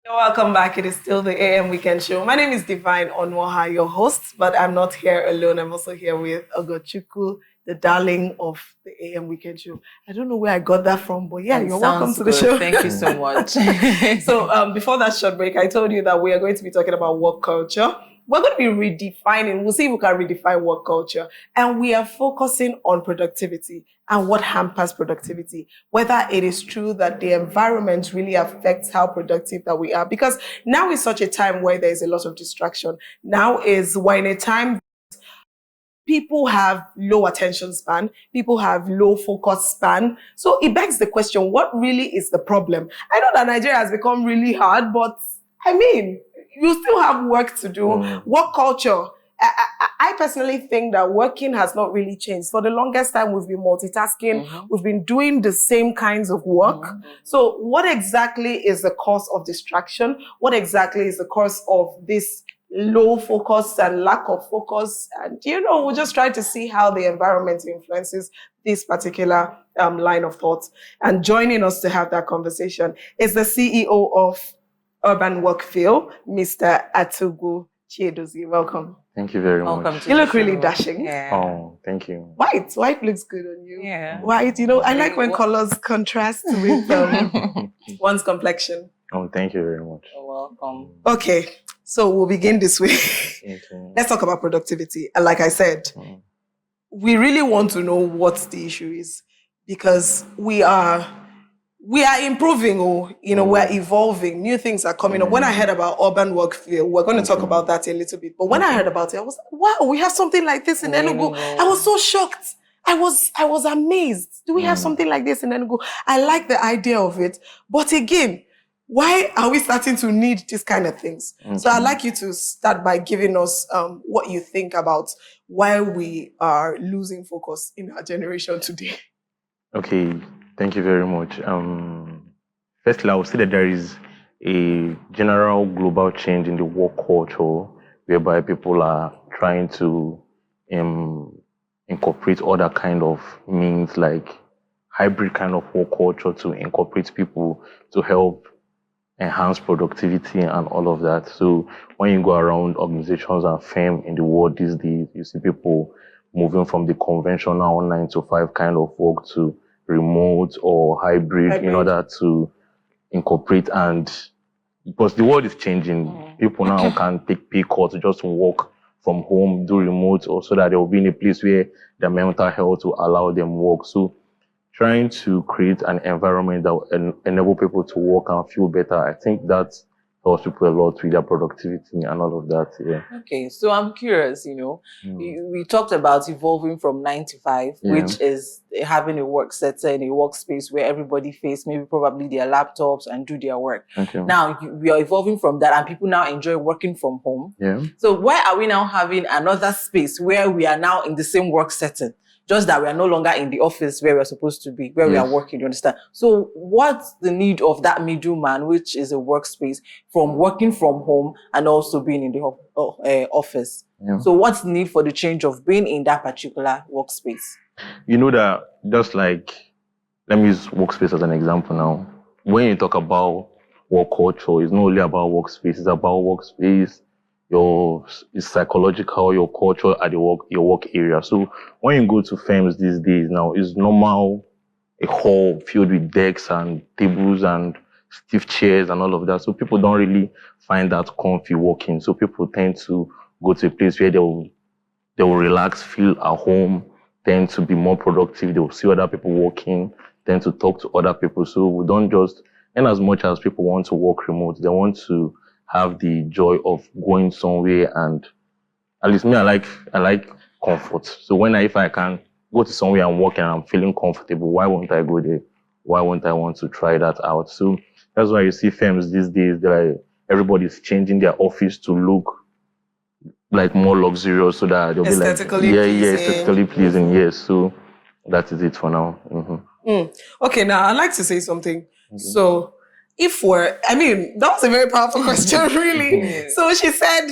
Welcome back. It is still the AM Weekend Show. My name is Divine Onwoha, your host, but I'm not here alone. I'm also here with Ogochukwu, the darling of the AM Weekend Show. I don't know where I got that from, but yeah, you're welcome to the show. Thank you so much. So before that short break, I told you that we are going to be talking about work culture. We're going to be redefining. We'll see if we can redefine work culture. And we are focusing on productivity and what hampers productivity. Whether it is true that the environment really affects how productive that we are. Because now is such a time where there's a lot of distraction. We're in a time people have low attention span, people have low focus span. So it begs the question, what really is the problem? I know that Nigeria has become really hard, but I mean, you still have work to do. Work culture. I personally think that working has not really changed. For the longest time, we've been multitasking. We've been doing the same kinds of work. So what exactly is the cause of distraction? What exactly is the cause of this low focus and lack of focus? And, we'll just try to see how the environment influences this particular line of thought. And joining us to have that conversation is the CEO of Urban Workville, Mr. Atugwu Chiedozie. Welcome. Thank you very much. You look really dashing. Yeah. Oh, thank you. White looks good on you. Yeah. White, I like when colors contrast with one's complexion. Oh, thank you very much. You're welcome. Okay, so we'll begin this way. Let's talk about productivity. And like I said, we really want to know what the issue is because we are improving, we're evolving. New things are coming up. When I heard about Urban Workville, we're going to talk about that a little bit. But when I heard about it, I was like, wow, we have something like this in Enugu. I was so shocked. I was amazed. Do we have something like this in Enugu? I like the idea of it. But again, why are we starting to need these kind of things? So I'd like you to start by giving us what you think about why we are losing focus in our generation today. Okay. Thank you very much. Firstly, I would say that there is a general global change in the work culture whereby people are trying to incorporate other kind of means like hybrid kind of work culture to incorporate people to help enhance productivity and all of that. So when you go around organizations and firms in the world these days, you see people moving from the conventional 9 to 5 kind of work to remote or hybrid in order to incorporate, and because the world is changing, people now can take pay cuts just to work from home, do remote, or so that they will be in a place where their mental health will allow them work. So trying to create an environment that will enable people to work and feel better, I think that helps people a lot with their productivity and all of that. Yeah. Okay, so I'm curious, we talked about evolving from 9 to 5, which is having a work setting, a workspace where everybody face maybe probably their laptops and do their work. Now, we are evolving from that and people now enjoy working from home. Yeah. So why are we now having another space where we are now in the same work setting? Just that we are no longer in the office where we're supposed to be, where we are working, you understand? So what's the need of that middleman, which is a workspace, from working from home and also being in the office? Yeah. So what's the need for the change of being in that particular workspace? You know that just like, let me use workspace as an example now. When you talk about work culture, it's not only about workspace, it's about workspace, your psychological, your culture at your work area. So when you go to firms these days now, it's normal a hall filled with desks and tables and stiff chairs and all of that. So people don't really find that comfy working. So people tend to go to a place where they will relax, feel at home, tend to be more productive. They will see other people working, tend to talk to other people. So we don't just, and as much as people want to work remote, they want to have the joy of going somewhere, and at least me, I like comfort. So if I can go to somewhere and work and I'm feeling comfortable, why won't I go there? Why won't I want to try that out? So that's why you see firms these days, everybody's changing their office to look like more luxurious, so that they'll be like, aesthetically pleasing. Yes. So that is it for now. Okay, now I'd like to say something. So that was a very powerful question, really. So she said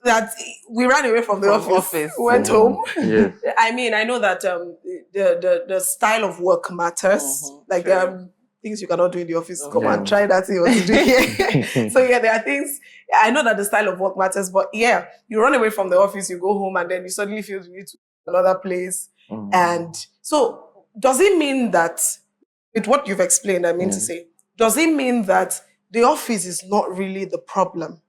that we ran away from the office, went home. Yes. I know that the style of work matters. There things you cannot do in the office. Come Okay. and try that thing you want to do here. So yeah, there are things. I know that the style of work matters, but yeah, you run away from the office, you go home, and then you suddenly feel you need to go to another place. And so, does it mean that with what you've explained, I mean to say, does it mean that the office is not really the problem?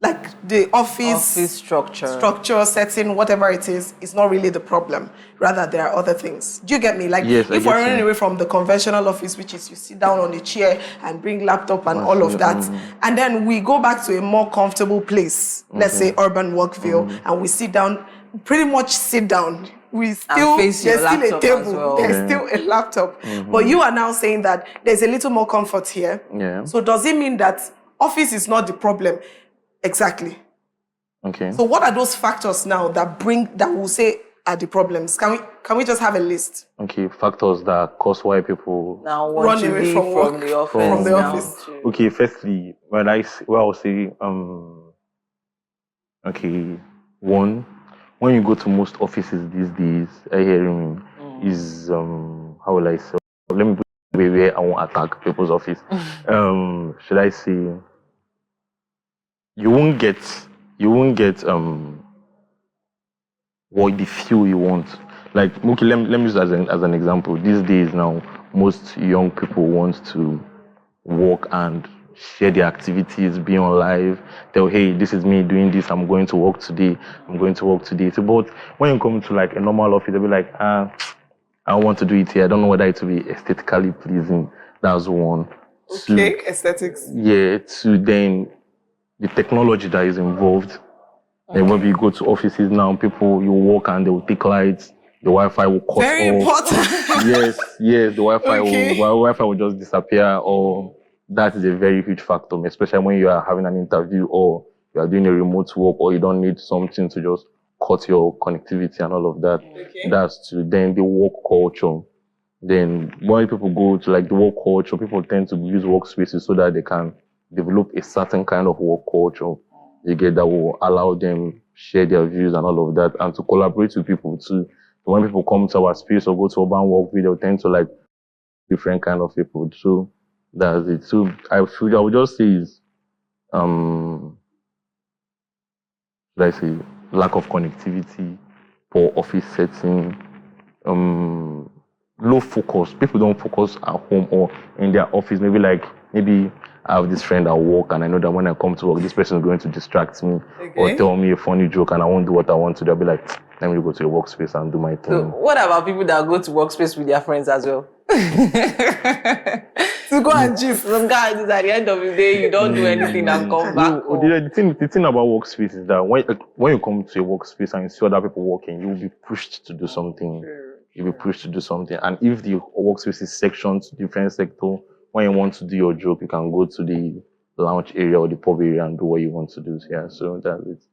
Like the office structure, setting, whatever it is not really the problem. Rather, there are other things. Do you get me? Like, Yes, if we're running away from the conventional office, which is you sit down on a chair and bring laptop and all of that, and then we go back to a more comfortable place, let's say Urban Workville, and we sit down, pretty much sit down. We still, there's still a table, there's still a laptop. But you are now saying that there's a little more comfort here. Yeah. So does it mean that office is not the problem? Exactly. Okay. So what are those factors now that we'll say are the problems? Can we just have a list? Okay, factors that cause why people now want to leave from the office. From the office. Okay, firstly, I'll say, okay, one, when you go to most offices these days, is how will I say? Let me put it where I won't attack people's office. Should I say? You won't get what the feel you want. Like, okay, let me use as an example. These days now, most young people want to work and share their activities, be on live, tell, hey, this is me doing this, I'm going to work today. So, but when you come to like a normal office, they'll be like, I don't want to do it here. I don't know whether it will be aesthetically pleasing. That's one. Okay, aesthetics. Yeah, to then the technology that is involved. And when we go to offices now, you walk and they will take lights, the Wi-Fi will cut off. Very important. yes, the Wi-Fi will just disappear, or that is a very huge factor, especially when you are having an interview or you are doing a remote work or you don't need something to just cut your connectivity and all of that. Okay. That's to then the work culture. Then when people go to like the work culture, people tend to use workspaces so that they can develop a certain kind of work culture that will allow them share their views and all of that, and to collaborate with people too. When people come to our space or go to Urban Workville, they'll tend to like different kind of people. So that's it. So I would just say is lack of connectivity, poor office setting, low focus. People don't focus at home or in their office. Maybe I have this friend at work and I know that when I come to work, this person is going to distract me or tell me a funny joke and I won't do what I want to do. I'll be like, let me go to a workspace and do my thing. So what about people that go to workspace with their friends as well? To go and gist. Some guys, at the end of the day, you don't do anything and come back home. The thing about workspace is that when you come to a workspace and you see other people working, you'll be pushed to do something. You'll be pushed to do something. And if the workspace is sectioned to different sectors, when you want to do your job, you can go to the lounge area or the pub area and do what you want to do. Yeah, so that's it.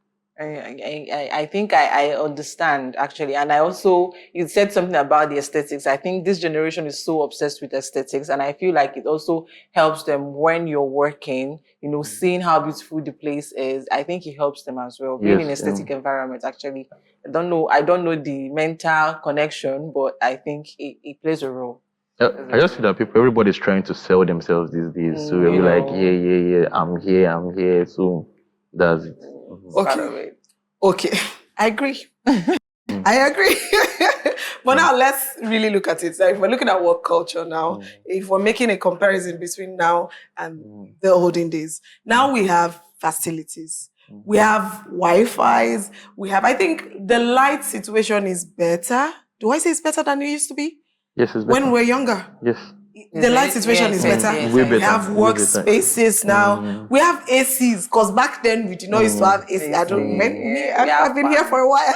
I think I understand, actually. And I also, you said something about the aesthetics. I think this generation is so obsessed with aesthetics. And I feel like it also helps them when you're working, seeing how beautiful the place is. I think it helps them as well. Being in an aesthetic environment, actually. I don't know the mental connection, but I think it plays a role. I just feel that everybody's trying to sell themselves these days. So they'll be like, yeah, I'm here. So that's it. Okay. I agree. I agree. But now let's really look at it. So if we're looking at work culture now, if we're making a comparison between now and the olden days, now we have facilities. We have Wi-Fi's. I think the light situation is better. Do I say it's better than it used to be? Yes, it's better. When we're younger. Yes. The light situation is better. We have workspaces now. We have ACs, because back then we did not used to have AC. I've been here for a while.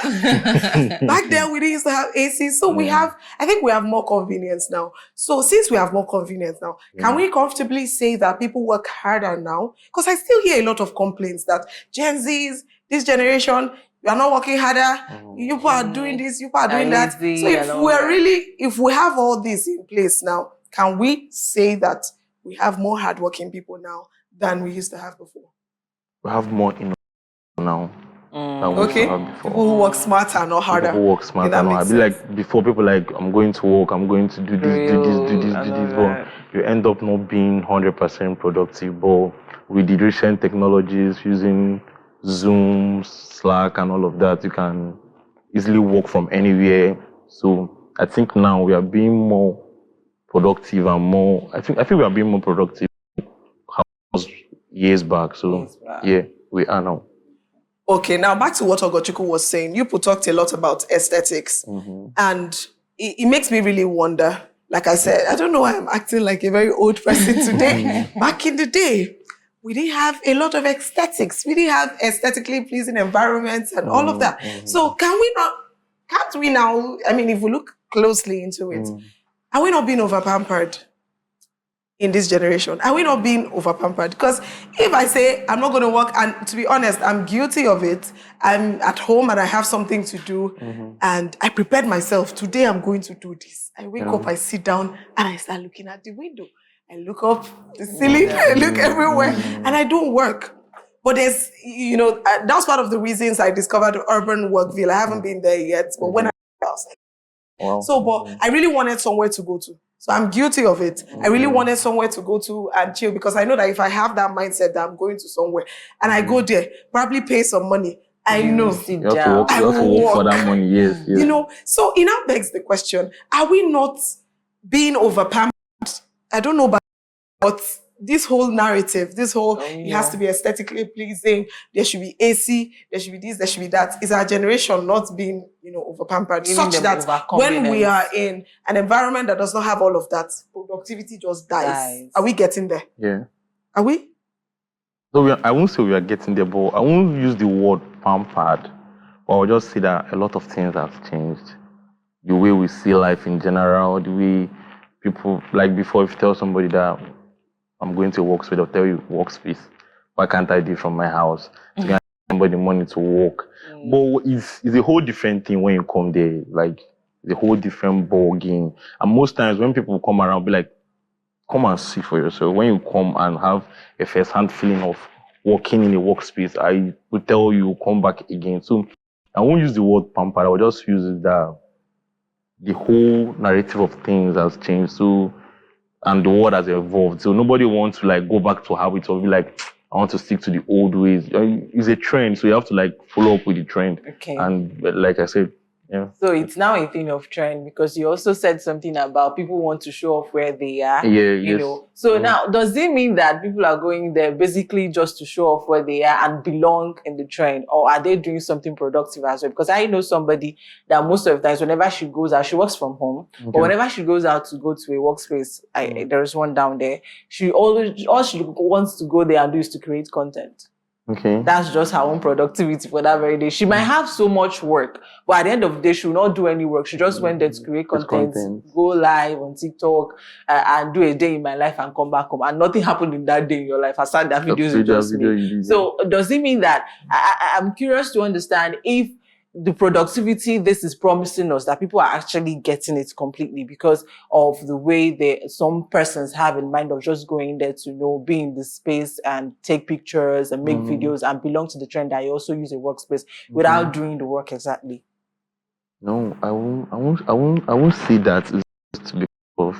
Back then we didn't used to have ACs. So I think we have more convenience now. So since we have more convenience now, can we comfortably say that people work harder now? Because I still hear a lot of complaints that Gen Zs, this generation, you are not working harder. You people are doing this, you people are doing that. So if we have all this in place now, can we say that we have more hardworking people now than we used to have before? We have more now. that we used to Okay. have before. People who work smarter, not harder. People who work Okay, smarter. that No, makes I'd be sense. like, before people like, I'm going to work, I'm going to do this, do this, do this, do this, but you end up not being 100% productive. But with the recent technologies, using Zoom, Slack, and all of that, you can easily work from anywhere. So I think now we are being more productive and more. I think we are being more productive years back. So yeah, we are now. Okay, now back to what Ogochukwu was saying. You talked a lot about aesthetics, and it makes me really wonder. Like I said, I don't know why I'm acting like a very old person today. Back in the day, we didn't have a lot of aesthetics. We didn't have aesthetically pleasing environments and all of that. So can't we now, I mean, if we look closely into it, are we not being over-pampered in this generation? Are we not being over-pampered? Because if I say I'm not going to work, and to be honest, I'm guilty of it. I'm at home and I have something to do, and I prepared myself. Today I'm going to do this. I wake up, I sit down, and I start looking at the window. I look up the ceiling, I look everywhere, and I don't work. But there's, that's part of the reasons I discovered Urban Workville. I haven't been there yet, but when I was but I really wanted somewhere to go to. So I'm guilty of it. I really wanted somewhere to go to and chill, because I know that if I have that mindset that I'm going to somewhere and I go there, probably pay some money, I know You have to work, for that money. Yes. So it now begs the question: are we not being overpampered? I don't know, but this whole narrative, it has to be aesthetically pleasing. There should be AC. There should be this. There should be that. Is our generation not being, overpampered, such that when we are in an environment that does not have all of that, productivity just dies. Are we getting there? Yeah. Are we? So I won't say we are getting there, but I won't use the word pampered. But I'll just say that a lot of things have changed. The way we see life in general, the way people, like before, if you tell somebody that I'm going to a workspace, they'll tell you workspace. Why can't I do it from my house? To get somebody money to work. But it's a whole different thing when you come there. Like, it's a whole different ball game. And most times when people come around, be like, come and see for yourself. When you come and have a first-hand feeling of working in a workspace, I will tell you, come back again. So I won't use the word pampered. I will just use it that the whole narrative of things has changed. So, and the world has evolved. So nobody wants to like go back to how it was. Be like, I want to stick to the old ways. It's a trend, so you have to like follow up with the trend. Okay. And like I said, yeah. So it's now a thing of trend, because you also said something about people want to show off where they are. Yeah, you know. So now, does it mean that people are going there basically just to show off where they are and belong in the trend, or are they doing something productive as well? Because I know somebody that most of the times, whenever she goes out, she works from home, but whenever she goes out to go to a workspace, there's one down there. She always, all she wants to go there and do is to create content. Okay. That's just her own productivity for that very day. She might have so much work, but at the end of the day, she will not do any work. She just went there to create content, go live on TikTok, and do a day in my life and come back home. And nothing happened in that day in your life. Aside that videos you just made. So does it mean that, I'm curious to understand if the productivity this is promising us, that people are actually getting it completely because of the way some persons have in mind of just going there to be in the space and take pictures and make videos and belong to the trend, that you also use a workspace without doing the work exactly. No, I won't say that it's just because of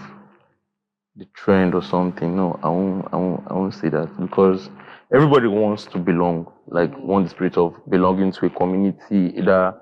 the trend or something. No, I won't say that, because everybody wants to belong, like want the spirit of belonging to a community, either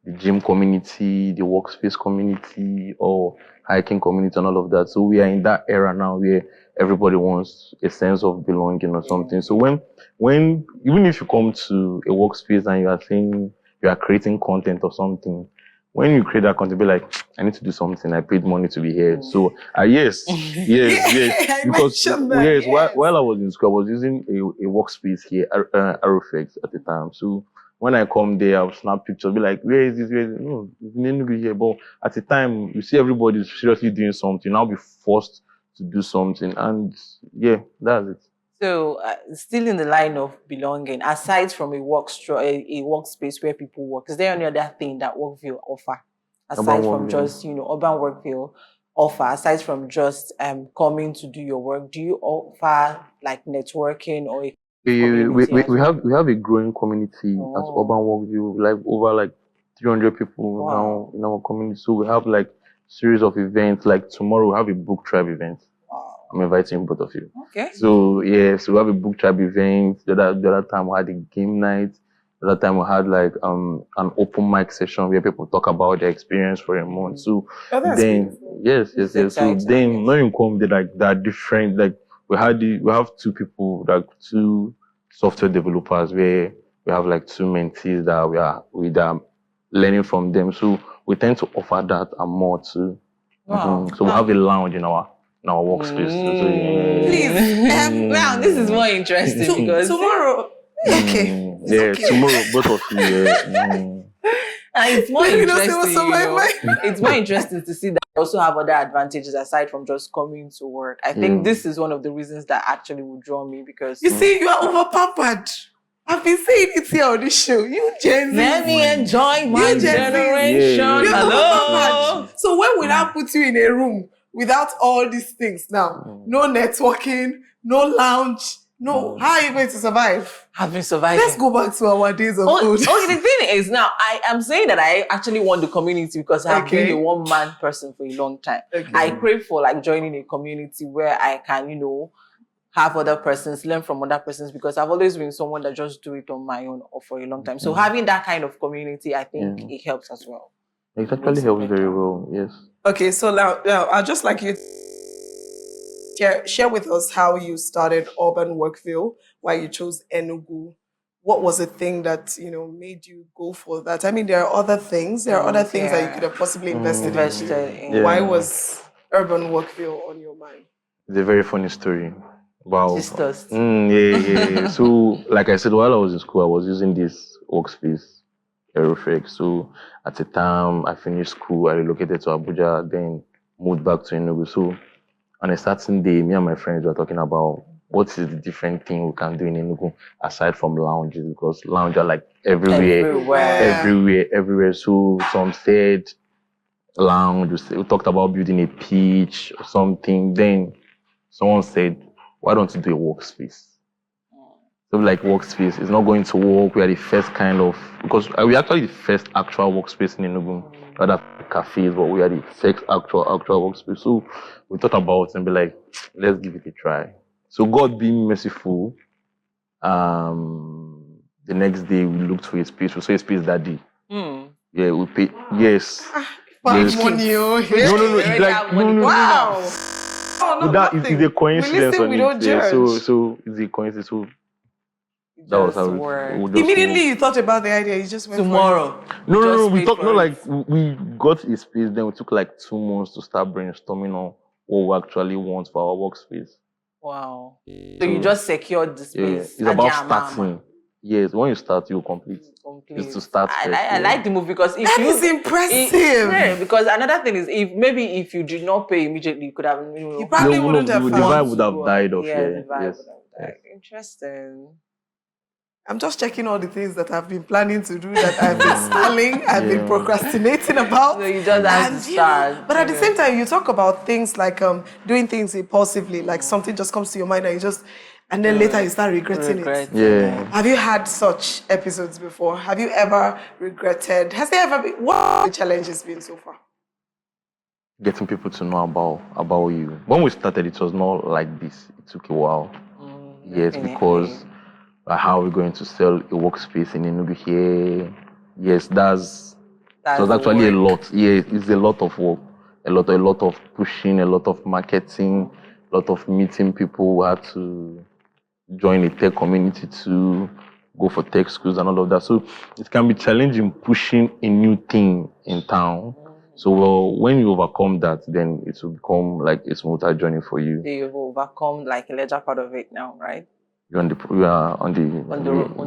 the gym community, the workspace community, or hiking community and all of that. So we are in that era now where everybody wants a sense of belonging or something. So when even if you come to a workspace and you are saying you are creating content or something, when you create that content, be like, I need to do something. I paid money to be here. So, yes. Because, while I was in school, I was using a workspace here, Arrowflex at the time. So, when I come there, I'll snap pictures, be like, where is this? No, it's not be here. But at the time, you see everybody seriously doing something. I'll be forced to do something. And, yeah, that's it. So, still in the line of belonging, aside from a workspace where people work, is there any other thing that Workville offer? Aside from just, Urban Workville offer, aside from just coming to do your work, do you offer like networking or We have a growing community at Oh. Urban Workville, like over like 300 people Wow. now in our community. So we have like series of events. Like tomorrow we have a book tribe event. Wow. I'm inviting both of you. Okay. So yes, we have a book tribe event. The other time we had a game night. The other time we had like an open mic session where people talk about their experience for a month. So that's then beautiful. yes. So exciting, then yes. when you come, they like they're different. Like we have two people, like two software developers where we have like two mentees that we are learning from them. So we tend to offer that and more too. Wow. So we have a lounge in our workspace. So, yeah. Please, Now this is more interesting because tomorrow. Okay. Yeah, okay. tomorrow, both of you. Yeah. and it's more Let me not say interesting. what's on my mind. It's more interesting to see that I also have other advantages aside from just coming to work. I think this is one of the reasons that actually would draw me because You see, you are overpampered. I've been saying it here on this show. You Gen Z. let me enjoy my You Gen Z. generation. Yeah. You're Hello. overpampered. So when we now put you in a room without all these things now, no networking, no lounge, no, how are you going to survive? I've been surviving. Let's go back to our days of old. Okay, the thing is now, I am saying that I actually want the community because I've been a one-man person for a long time. Okay. I crave for like joining a community where I can, have other persons, learn from other persons because I've always been someone that just do it on my own or for a long time. So having that kind of community, I think it helps as well. It actually helps very well, yes. Okay, so now I'd just like you to share with us how you started Urban Workville, why you chose Enugu. What was the thing that, made you go for that? I mean, there are other things. There are other things that you could have possibly invested in. Yeah. Why was Urban Workville on your mind? It's a very funny story. Wow. Sisters. Yeah. So, like I said, while I was in school, I was using this workspace, Aeroflex. So, at the time I finished school, I relocated to Abuja, then moved back to Enugu. So, on a certain day, me and my friends were talking about what is the different thing we can do in Enugu aside from lounges, because lounge are like everywhere. So, some said lounge, we talked about building a pitch or something. Then someone said, why don't you do a workspace? So like workspace, it's not going to work. We are the first because we are actually the first actual workspace in Enugu. Other cafes, but we are the first actual workspace. So we thought about it and be like, let's give it a try. So God being merciful, the next day we looked for a space. We saw a space that day. Yeah, we paid. Yes. Money, No. Wow. No, that is a coincidence on we don't it. Yeah, judge. so it's a coincidence. So that was how we just Immediately you thought about the idea, you just went tomorrow. No. We talked we got a space. Then we took like 2 months to start brainstorming on what we actually want for our workspace. Wow. So you just secured the space. It's about starting. Yes, when you start, you complete. It's to start first. I like the move because that is impressive. Because another thing is, if you did not pay immediately, you could have you probably wouldn't have. The vibe would have died off. The vibe would have died. Interesting. I'm just checking all the things that I've been planning to do that I've been stalling, I've been procrastinating about. So you just have to start. But at the same time, you talk about things like doing things impulsively, like something just comes to your mind and then later you start regretting it. Yeah. Have you had such episodes before? Have you ever regretted? Has there ever been? What have the challenges been so far? Getting people to know about you. When we started, it was not like this. It took a while. Yes, because how are we going to sell a workspace in Enugu here? Yes, it was actually a lot. Yeah, it's a lot of work. A lot of pushing, a lot of marketing, a lot of meeting people who had to join a tech community to go for tech schools and all of that. So it can be challenging pushing a new thing in town. So when you overcome that, then it will become like a smoother journey for you. You've overcome like a larger part of it now, right? We are on the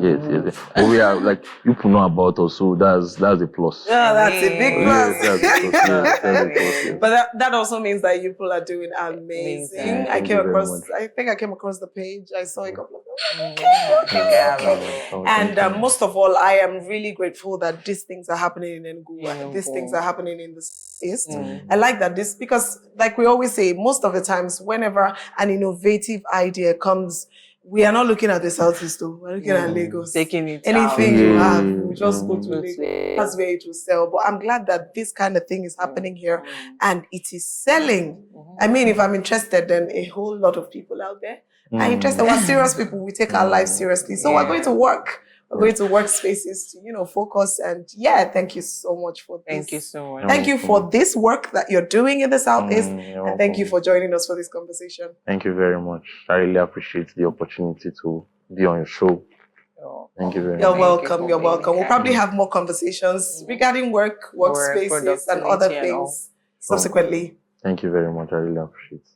yes. But we are like people know about us, so that's a plus. Yeah, that's a big plus. Yes, that's a plus. Yes. But that also means that you people are doing amazing. I think I came across the page. I saw a couple of them. And most of all, I am really grateful that these things are happening in Enugu. These things are happening in the East. I like that because like we always say, most of the times, whenever an innovative idea comes we are not looking at the Southeast though. We're looking at Lagos. Taking it Anything out. you Yeah. have, we just go to Go to Lagos. Lagos. That's where it will sell. But I'm glad that this kind of thing is happening here and it is selling. I mean, if I'm interested, then a whole lot of people out there are interested. We're serious people. We take our lives seriously. So we're going to work. We're going to Workspaces to, focus. And thank you so much for this. Thank you so much. Thank you for this work that you're doing in the Southeast. And thank you for joining us for this conversation. Thank you very much. I really appreciate the opportunity to be on your show. Thank you very much. You're welcome. You're welcome. We'll probably have more conversations regarding work, workspaces, and other things subsequently. Thank you very much. I really appreciate it.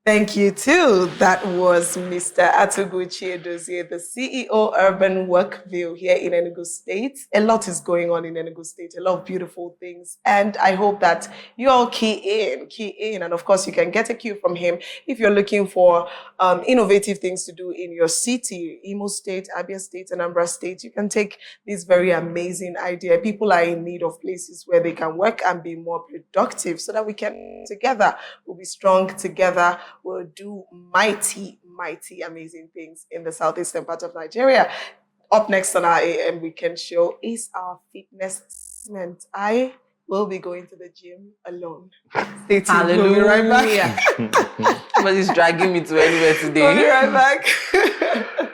Thank you too. That was Mr. Atugwu Chiedozie, the CEO Urban Workville here in Enugu State. A lot is going on in Enugu State, a lot of beautiful things. And I hope that you all key in. And of course, you can get a cue from him if you're looking for innovative things to do in your city, Imo State, Abia State, Anambra State. You can take this very amazing idea. People are in need of places where they can work and be more productive so that we can together, we'll be strong together. Will do mighty, amazing things in the southeastern part of Nigeria. Up next on our AM Weekend show is our fitness segment. I will be going to the gym alone. Stay tuned. We'll be right back. Somebody's dragging me to anywhere today. We'll be right back.